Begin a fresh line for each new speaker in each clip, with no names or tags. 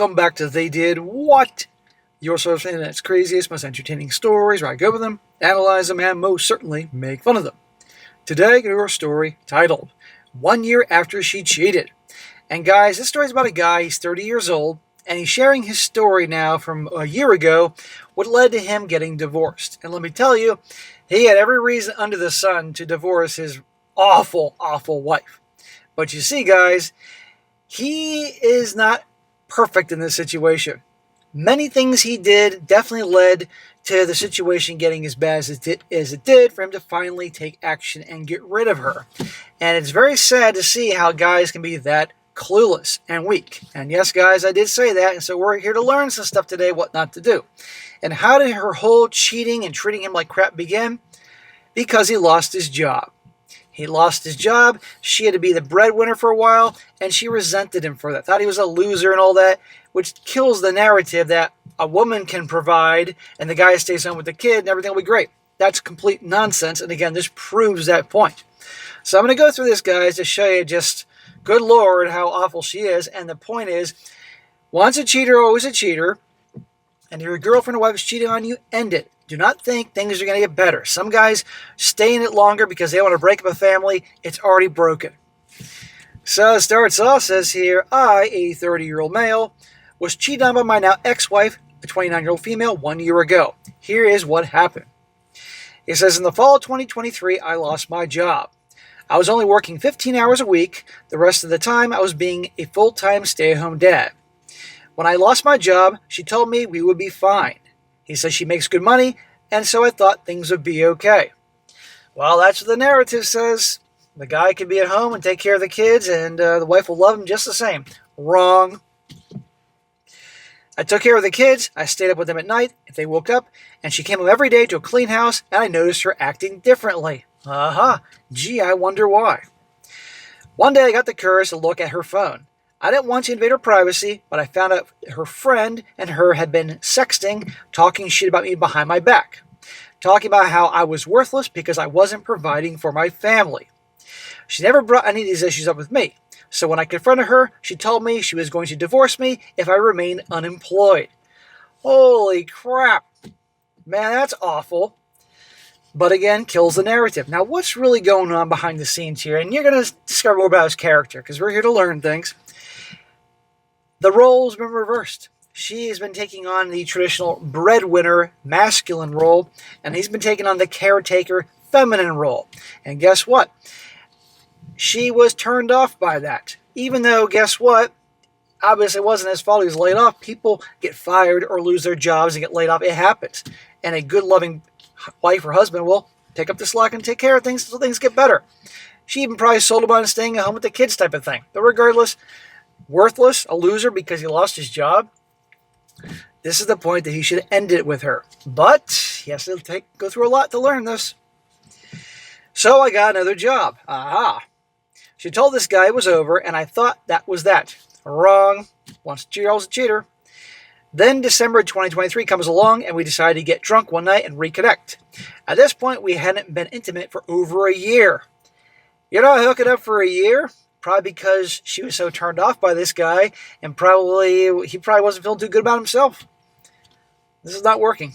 Welcome back to They Did What? Your source for the internet's craziest, most entertaining stories, where I go over them, analyze them, and most certainly make fun of them. Today, your story titled, 1 Year After She Cheated. And guys, this story is about a guy, he's 30 years old, and he's sharing his story now from a year ago, what led to him getting divorced. And let me tell you, he had every reason under the sun to divorce his awful, awful wife. But you see, guys, he is not perfect in this situation. Many things he did definitely led to the situation getting as bad as it did for him to finally take action and get rid of her. And it's very sad to see how guys can be that clueless and weak. And yes, guys, I did say that, and so we're here to learn some stuff today, what not to do. And how did her whole cheating and treating him like crap begin? Because he lost his job. He lost his job, she had to be the breadwinner for a while, and she resented him for that. Thought he was a loser and all that, which kills the narrative that a woman can provide and the guy stays home with the kid and everything will be great. That's complete nonsense, and again, this proves that point. So I'm going to go through this, guys, to show you just, good Lord, how awful she is. And the point is, once a cheater, always a cheater. And if your girlfriend or wife is cheating on you, end it. Do not think things are going to get better. Some guys stay in it longer because they want to break up a family. It's already broken. So it starts off, says here, I, a 30-year-old male, was cheated on by my now ex-wife, a 29-year-old female, 1 year ago. Here is what happened. It says, in the fall of 2023, I lost my job. I was only working 15 hours a week. The rest of the time, I was being a full-time stay-at-home dad. When I lost my job, she told me we would be fine. He says she makes good money, and so I thought things would be okay. Well, that's what the narrative says. The guy can be at home and take care of the kids, and the wife will love him just the same. Wrong. I took care of the kids. I stayed up with them at night if they woke up, and she came home every day to a clean house, and I noticed her acting differently. Gee, I wonder why. One day I got the courage to look at her phone. I didn't want to invade her privacy, but I found out her friend and her had been sexting, talking shit about me behind my back. Talking about how I was worthless because I wasn't providing for my family. She never brought any of these issues up with me. So when I confronted her, she told me she was going to divorce me if I remained unemployed. Holy crap. Man, that's awful. But again, kills the narrative. Now, what's really going on behind the scenes here? And you're going to discover more about his character, because we're here to learn things. The role's been reversed. She has been taking on the traditional breadwinner masculine role, and he's been taking on the caretaker feminine role. And guess what? She was turned off by that. Even though, guess what? Obviously, it wasn't his fault he was laid off. People get fired or lose their jobs and get laid off. It happens. And a good, loving wife or husband will pick up the slack and take care of things until things get better. She even probably sold him on staying at home with the kids type of thing. But regardless, worthless, a loser because he lost his job. This is the point that he should have ended it with her. But he has to go through a lot to learn this. So I got another job. She told this guy it was over, and I thought that was that. Wrong. Once a cheater, always a cheater. Then December 2023 comes along, and we decided to get drunk one night and reconnect. At this point, we hadn't been intimate for over a year. You're not hooking up for a year? Probably because she was so turned off by this guy, and he probably wasn't feeling too good about himself. This is not working.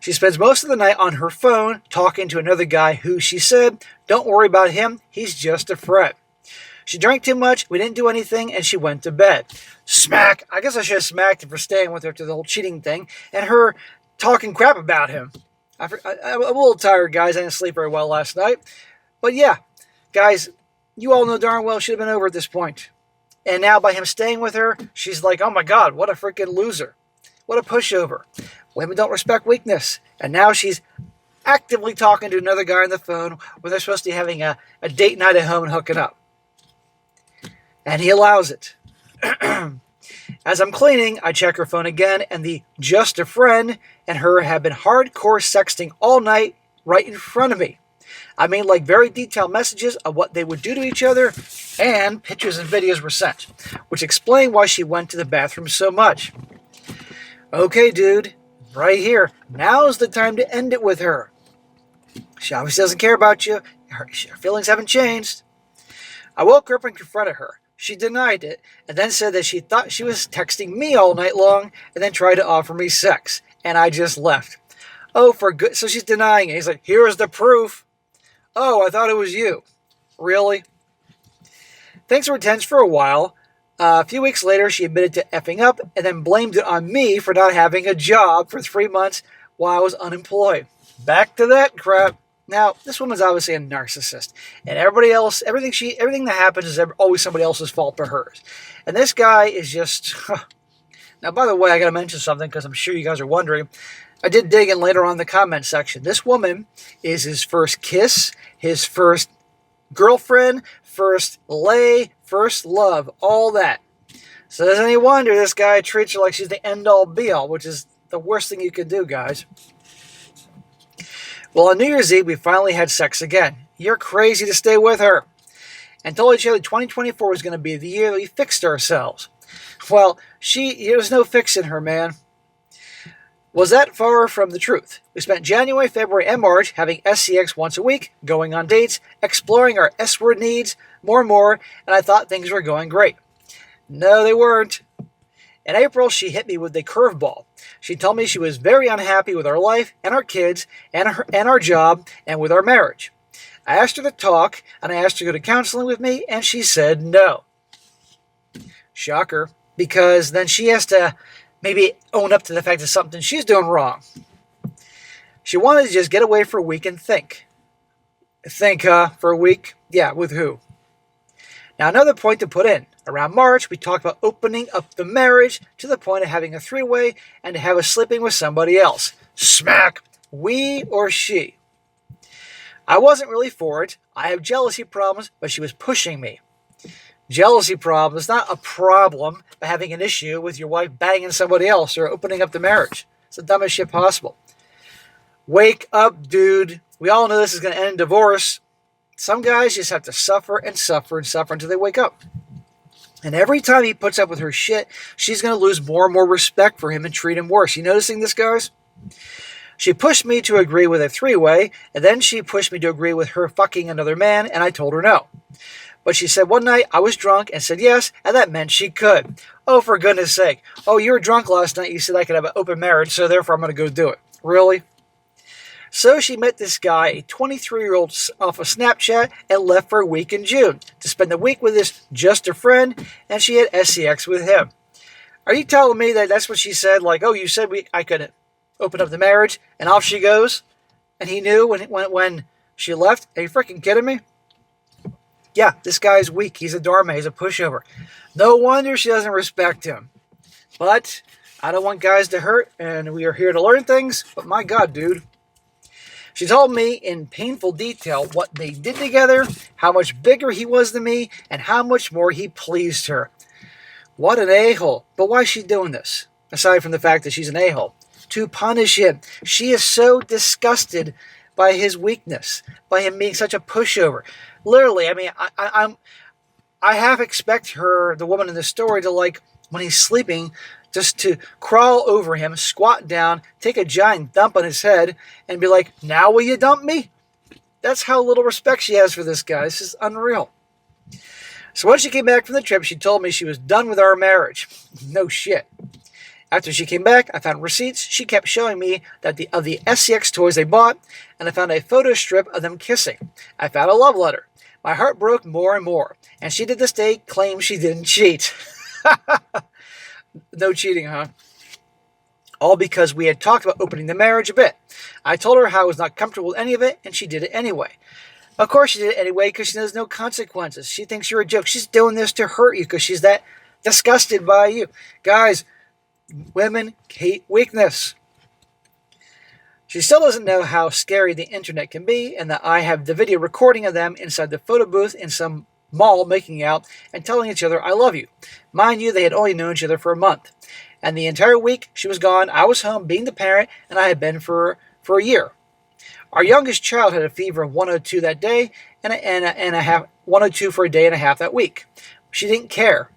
She spends most of the night on her phone talking to another guy who she said, don't worry about him, he's just a friend. She drank too much, we didn't do anything, and she went to bed. Smack! I guess I should have smacked him for staying with her to the whole cheating thing, and her talking crap about him. I'm a little tired, guys. I didn't sleep very well last night. But yeah, guys, you all know darn well it should have been over at this point. And now by him staying with her, she's like, oh my God, what a freaking loser. What a pushover. Women don't respect weakness. And now she's actively talking to another guy on the phone when they're supposed to be having a date night at home and hooking up. And he allows it. As I'm cleaning, I check her phone again, and the just a friend and her have been hardcore sexting all night right in front of me. I mean, like very detailed messages of what they would do to each other, and pictures and videos were sent, which explain why she went to the bathroom so much. Okay, dude, right here. Now's the time to end it with her. She obviously doesn't care about you. Her feelings haven't changed. I woke her up and confronted her. She denied it and then said that she thought she was texting me all night long and then tried to offer me sex. And I just left. Oh, for good. So she's denying it. He's like, here's the proof. Oh, I thought it was you. Really? Things were tense for a while. A few weeks later, she admitted to effing up and then blamed it on me for not having a job for 3 months while I was unemployed. Back to that crap. Now, this woman's obviously a narcissist, and everybody else, everything that happens is always somebody else's fault but hers. And this guy is just. Now, by the way, I got to mention something because I'm sure you guys are wondering. I did dig in later on in the comment section. This woman is his first kiss, his first girlfriend, first lay, first love, all that. So doesn't any wonder this guy treats her like she's the end-all be-all, which is the worst thing you could do, guys. Well, on New Year's Eve, we finally had sex again. You're crazy to stay with her. And told each other 2024 was going to be the year that we fixed ourselves. Well, there was no fixing her, man. Was that far from the truth? We spent January, February, and March having SCX once a week, going on dates, exploring our S-word needs more and more, and I thought things were going great. No, they weren't. In April, she hit me with a curveball. She told me she was very unhappy with our life and our kids and our job and with our marriage. I asked her to talk, and I asked her to go to counseling with me, and she said no. Shocker, because then she has to maybe own up to the fact that something she's doing wrong. She wanted to just get away for a week and think. Think, for a week? Yeah, with who? Now, another point to put in. Around March, we talked about opening up the marriage to the point of having a three-way and to have us sleeping with somebody else. Smack! We or she. I wasn't really for it. I have jealousy problems, but she was pushing me. Jealousy problem is not a problem by having an issue with your wife banging somebody else or opening up the marriage. It's the dumbest shit possible. Wake up, dude. We all know this is going to end in divorce. Some guys just have to suffer and suffer and suffer until they wake up. And every time he puts up with her shit, she's going to lose more and more respect for him and treat him worse. You noticing this, guys? She pushed me to agree with a three-way, and then she pushed me to agree with her fucking another man, and I told her no. But she said one night I was drunk and said yes, and that meant she could. Oh, for goodness sake. Oh, you were drunk last night. You said I could have an open marriage, so therefore I'm going to go do it. Really? So she met this guy, a 23-year-old off of Snapchat, and left for a week in June to spend the week with this just a friend, and she had SCX with him. Are you telling me that that's what she said? Like, oh, you said I could open up the marriage, and off she goes? And he knew when she left? Are you freaking kidding me? Yeah, this guy's weak. He's a doormat. He's a pushover. No wonder she doesn't respect him. But I don't want guys to hurt, and we are here to learn things. But my God, dude. She told me in painful detail what they did together, how much bigger he was than me, and how much more he pleased her. What an a-hole. But why is she doing this? Aside from the fact that she's an a-hole. To punish him. She is so disgusted by his weakness, by him being such a pushover. Literally, I mean, I half expect her, the woman in the story, to like, when he's sleeping, just to crawl over him, squat down, take a giant dump on his head, and be like, now will you dump me? That's how little respect she has for this guy. This is unreal. So when she came back from the trip, she told me she was done with our marriage. No shit. After she came back, I found receipts. She kept showing me that of the SCX toys they bought, and I found a photo strip of them kissing. I found a love letter. My heart broke more and more, and she to this day claims she didn't cheat. No cheating, huh? All because we had talked about opening the marriage a bit. I told her how I was not comfortable with any of it, and she did it anyway. Of course she did it anyway because she knows no consequences. She thinks you're a joke. She's doing this to hurt you because she's that disgusted by you. Guys, women hate weakness. She still doesn't know how scary the internet can be and that I have the video recording of them inside the photo booth in some mall making out and telling each other, I love you. Mind you, they had only known each other for a month. And the entire week she was gone, I was home being the parent, and I had been for a year. Our youngest child had a fever of 102 that day and a half, 102 for a day and a half that week. She didn't care.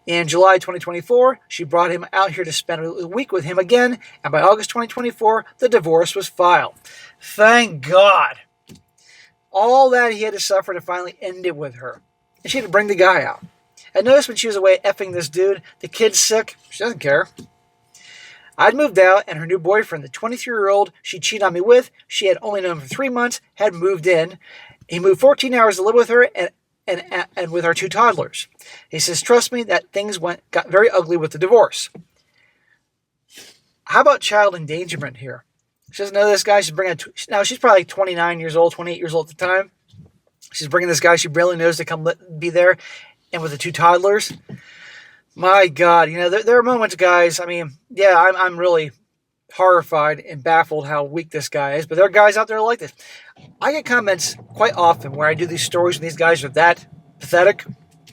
In July 2024, she brought him out here to spend a week with him again, and by August 2024, the divorce was filed. Thank God. All that he had to suffer to finally end it with her. And she had to bring the guy out. I noticed when she was away effing this dude, the kid's sick. She doesn't care. I'd moved out, and her new boyfriend, the 23-year-old she cheated on me with, she had only known for 3 months, had moved in. He moved 14 hours to live with her and with our 2 toddlers. He says, trust me, that things got very ugly with the divorce. How about child endangerment here? She doesn't know this guy. Now, she's probably 29 years old, 28 years old at the time. She's bringing this guy she barely knows to come be there, and with the 2 toddlers. My God, there are moments, guys. I mean, yeah, I'm really horrified and baffled how weak this guy is, but there are guys out there like this. I get comments quite often where I do these stories and these guys are that pathetic,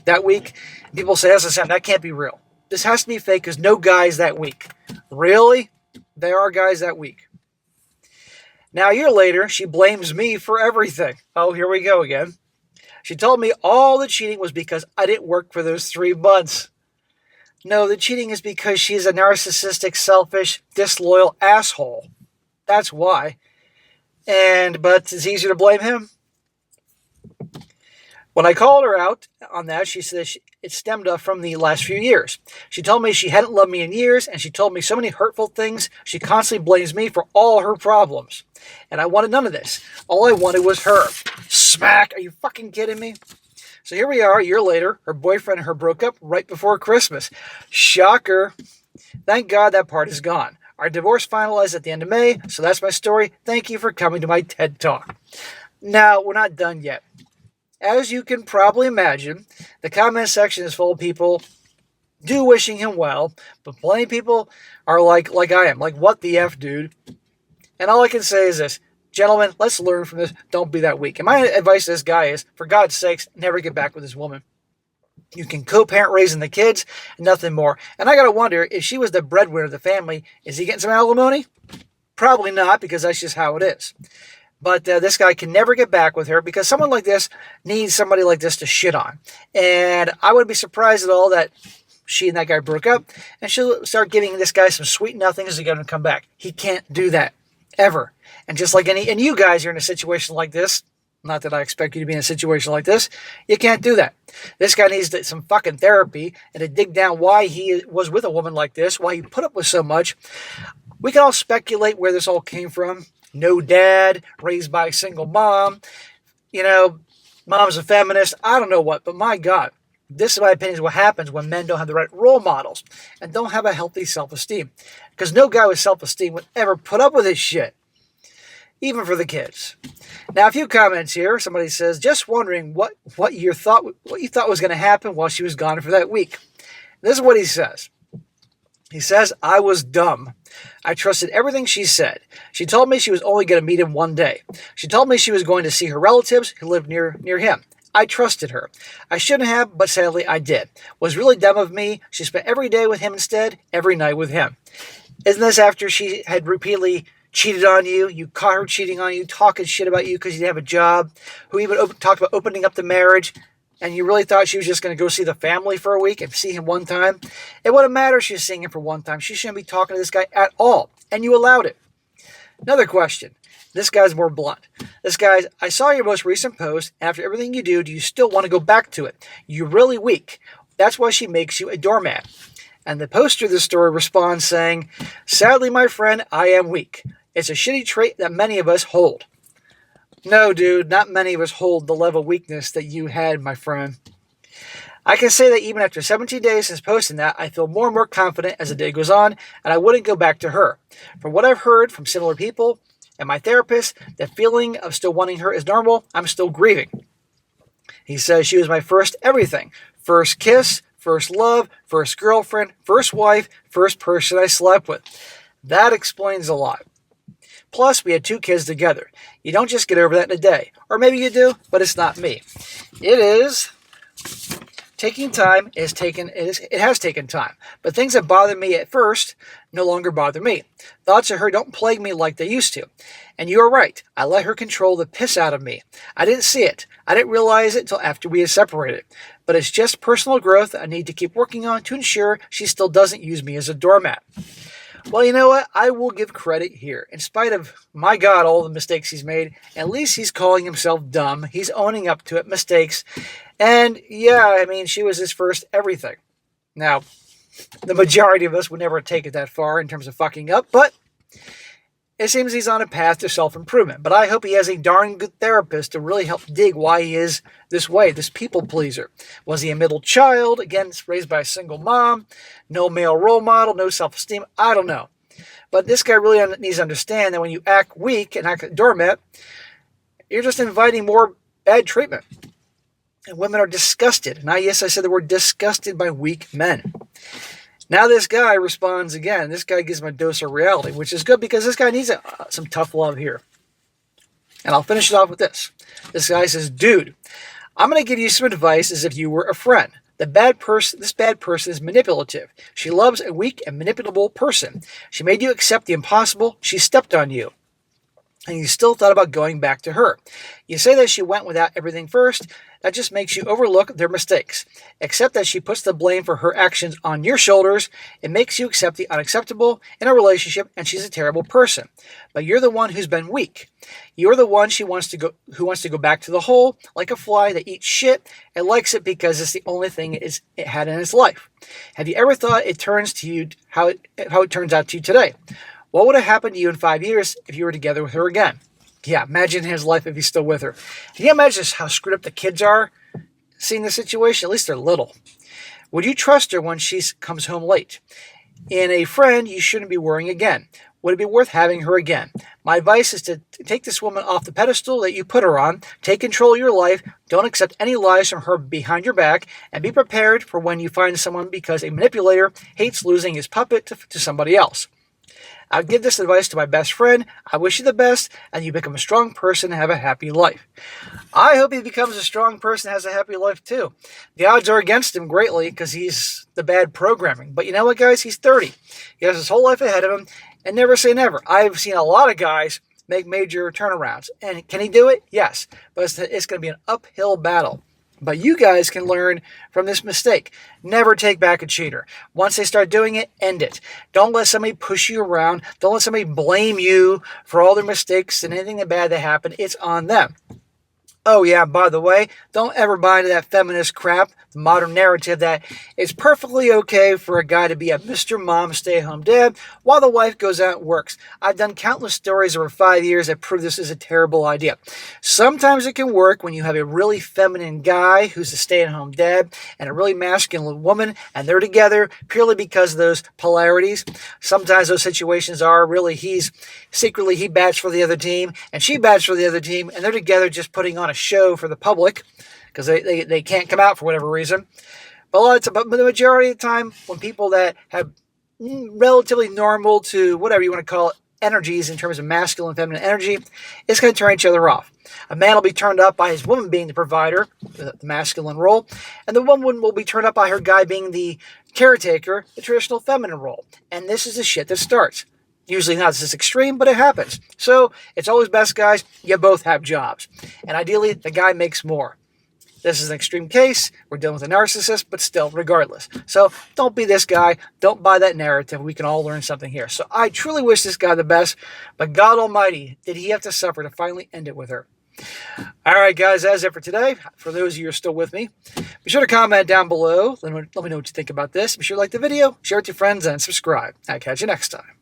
that weak. And people say, SSM, that can't be real. This has to be fake because no guy is that weak. Really? There are guys that weak. Now, a year later, she blames me for everything. Oh, here we go again. She told me all the cheating was because I didn't work for those 3 months. No, the cheating is because she's a narcissistic, selfish, disloyal asshole. That's why. But it's easier to blame him. When I called her out on that, she said it stemmed from the last few years. She told me she hadn't loved me in years, and she told me so many hurtful things. She constantly blames me for all her problems. And I wanted none of this. All I wanted was her. Smack! Are you fucking kidding me? So here we are, a year later. Her boyfriend and her broke up right before Christmas. Shocker. Thank God that part is gone. Our divorce finalized at the end of May, so that's my story. Thank you for coming to my TED Talk. Now, we're not done yet. As you can probably imagine, the comment section is full of people wishing him well, but plenty of people are like I am, like, what the F, dude? And all I can say is this. Gentlemen, let's learn from this. Don't be that weak. And my advice to this guy is, for God's sakes, never get back with this woman. You can co-parent raising the kids and nothing more. And I got to wonder, if she was the breadwinner of the family, is he getting some alimony? Probably not, because that's just how it is. But this guy can never get back with her because someone like this needs somebody like this to shit on. And I wouldn't be surprised at all that she and that guy broke up and she'll start giving this guy some sweet nothings to get him to come back. He can't do that. Ever. And just like and you guys are in a situation like this, not that I expect you to be in a situation like this, you can't do that. This guy needs some fucking therapy and to dig down why he was with a woman like this, why he put up with so much. We can all speculate where this all came from. No dad, raised by a single mom, mom's a feminist, I don't know what, but my God, this, in my opinion, is what happens when men don't have the right role models and don't have a healthy self-esteem. Because no guy with self-esteem would ever put up with this shit, even for the kids. Now, a few comments here. Somebody says, just wondering what you thought was going to happen while she was gone for that week. This is what he says. He says, I was dumb. I trusted everything she said. She told me she was only going to meet him one day. She told me she was going to see her relatives who lived near him. I trusted her. I shouldn't have, but sadly I did. Was really dumb of me. She spent every day with him instead, every night with him. Isn't this after she had repeatedly cheated on you? You caught her cheating on you, talking shit about you because you didn't have a job, who even talked about opening up the marriage, and you really thought she was just going to go see the family for a week and see him one time? It wouldn't matter if she was seeing him for one time. She shouldn't be talking to this guy at all, and you allowed it. Another question. This guy's more blunt. This guy's, I saw your most recent post. After everything you do you still want to go back to it? You're really weak. That's why she makes you a doormat. And the poster of the story responds saying, sadly, my friend, I am weak. It's a shitty trait that many of us hold. No, dude, not many of us hold the level of weakness that you had, my friend. I can say that even after 17 days since posting that, I feel more and more confident as the day goes on, and I wouldn't go back to her. From what I've heard from similar people and my therapist, the feeling of still wanting her is normal. I'm still grieving. He says she was my first everything. First kiss, first love, first girlfriend, first wife, first person I slept with. That explains a lot. Plus, we had 2 kids together. You don't just get over that in a day. Or maybe you do, but it's not me. It is taking time. It has taken time. But things that bothered me at first no longer bother me. Thoughts of her don't plague me like they used to. And you are right. I let her control the piss out of me. I didn't see it. I didn't realize it until after we had separated. But it's just personal growth I need to keep working on to ensure she still doesn't use me as a doormat. Well, you know what? I will give credit here. In spite of, my God, all the mistakes he's made, at least he's calling himself dumb. He's owning up to it, mistakes. And yeah, I mean, she was his first everything. Now, the majority of us would never take it that far in terms of fucking up, but it seems he's on a path to self-improvement. But I hope he has a darn good therapist to really help dig why he is this way, this people pleaser. Was he a middle child? Again, raised by a single mom, no male role model, no self-esteem. I don't know. But this guy really needs to understand that when you act weak and act like a doormat, you're just inviting more bad treatment. And women are disgusted. And yes, I said the word disgusted by weak men. Now this guy responds again. This guy gives him a dose of reality, which is good because this guy needs some tough love here. And I'll finish it off with this. This guy says, dude, I'm going to give you some advice as if you were a friend. This bad person is manipulative. She loves a weak and manipulable person. She made you accept the impossible. She stepped on you. And you still thought about going back to her. You say that she went without everything first. That just makes you overlook their mistakes. Accept that she puts the blame for her actions on your shoulders. It makes you accept the unacceptable in a relationship, and she's a terrible person. But you're the one who's been weak. You're the one who wants to go back to the hole, like a fly that eats shit and likes it because it's the only thing it had in its life. Have you ever thought it turns to you how it turns out to you today? What would have happened to you in 5 years if you were together with her again? Yeah, imagine his life if he's still with her. Can you imagine how screwed up the kids are seeing the situation? At least they're little. Would you trust her when she comes home late? In a friend, you shouldn't be worrying again. Would it be worth having her again? My advice is to take this woman off the pedestal that you put her on, take control of your life, don't accept any lies from her behind your back, and be prepared for when you find someone because a manipulator hates losing his puppet to somebody else. I'll give this advice to my best friend. I wish you the best, and you become a strong person and have a happy life. I hope he becomes a strong person and has a happy life too. The odds are against him greatly because he's the bad programming. But you know what, guys? He's 30. He has his whole life ahead of him, and never say never. I've seen a lot of guys make major turnarounds. And can he do it? Yes. But it's going to be an uphill battle. But you guys can learn from this mistake. Never take back a cheater. Once they start doing it, end it. Don't let somebody push you around. Don't let somebody blame you for all their mistakes and anything bad that happened. It's on them. Oh yeah, by the way, don't ever buy into that feminist crap, the modern narrative that it's perfectly okay for a guy to be a Mr. Mom, stay-at-home dad, while the wife goes out and works. I've done countless stories over 5 years that prove this is a terrible idea. Sometimes it can work when you have a really feminine guy who's a stay-at-home dad and a really masculine woman, and they're together purely because of those polarities. Sometimes those situations are really he bats for the other team, and she bats for the other team, and they're together just putting on a show for the public because they can't come out for whatever reason. But the majority of the time, when people that have relatively normal to whatever you want to call it, energies in terms of masculine and feminine energy, it's going to turn each other off. A man will be turned up by his woman being the provider, the masculine role, and the woman will be turned up by her guy being the caretaker, the traditional feminine role. And this is the shit that starts. Usually not this extreme, but it happens. So it's always best, guys, you both have jobs. And ideally, the guy makes more. This is an extreme case. We're dealing with a narcissist, but still, regardless. So don't be this guy. Don't buy that narrative. We can all learn something here. So I truly wish this guy the best, but God Almighty, did he have to suffer to finally end it with her? All right, guys, that's it for today. For those of you who are still with me, be sure to comment down below. Let me know what you think about this. Be sure to like the video, share it with your friends, and subscribe. I'll catch you next time.